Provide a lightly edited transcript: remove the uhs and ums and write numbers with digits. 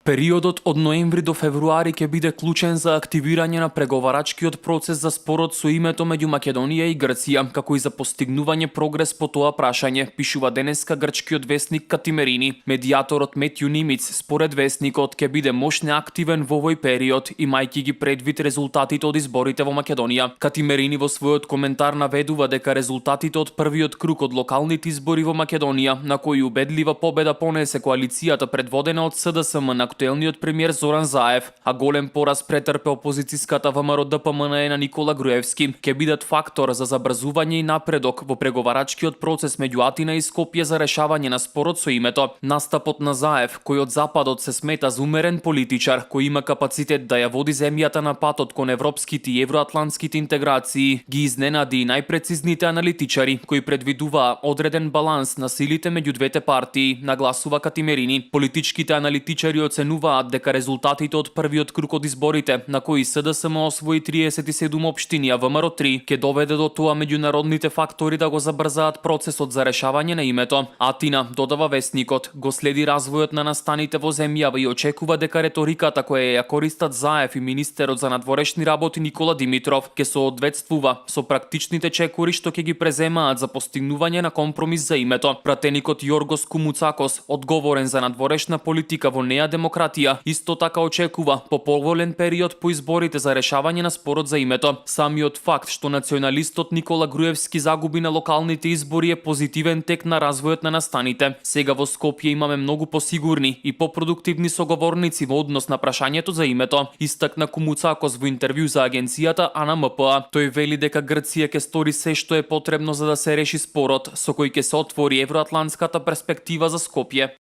Периодот од ноември до февруари ќе биде клучен за активирање на преговарачкиот процес за спорот со името меѓу Македонија и Грција, како и за постигнување прогрес по тоа прашање, пишува денеска грчкиот весник Катимерини. Медијаторот Метју Нимиц според весникот ќе биде мощно активен во овој период, имајќи ги предвид резултатите од изборите во Македонија. Катимерини во својот коментар наведува дека резултатите од првиот круг од локалните избори во Македонија, на кои убедлива победа понесе коалицијата предводена од СДСМ на актуелниот премиер Зоран Заев, а голем пораз претрпе опозицијската ВМРО ДПМНЕ на Никола Груевски, ќе бидат фактор за забрзување и напредок во преговарачкиот процес меѓу Атина и Скопје за решавање на спорот со името. Настапот на Заев, кој од Западот се смета за умерен политичар, кој има капацитет да ја води земјата на патот кон европските и евроатлантските интеграции, ги изненади и најпрецизните аналитичари, кои предвидуваа одреден баланс на силите меѓу двете партии, нагласува Катимерини. Политичките аналитичари оценуваат дека резултатите од првиот круг од изборите, на кои СДСМ освои 37 општини, а ВМРО 3, ќе доведе до тоа меѓународните фактори да го забрзаат процесот за решавање на името. Атина, додава весникот, го следи развојот на настаните во земјава и очекува дека реториката која ја користат Заев и министерот за надворешни работи Никола Димитров ќе соодветствува со практичните чекори што ќе ги преземаат за постигнување на компромис за името. Пратеникот Јоргос Кумуцакос, одговорен за надворешна политика во неа демократија, исто така очекува по поволен период по изборите за решавање на спорот за името. Самиот факт што националистот Никола Груевски загуби на локалните избори е позитивен тек на развојот на настаните. Сега во Скопје имаме многу посигурни и попродуктивни соговорници во однос на прашањето за името, истакна Кумуцакос во интервју за агенцијата АНМП. Тој вели дека Грција ќе стори се што е потребно за да се реши спорот, со кој ќе се отвори евроатлантската перспектива за Скопје.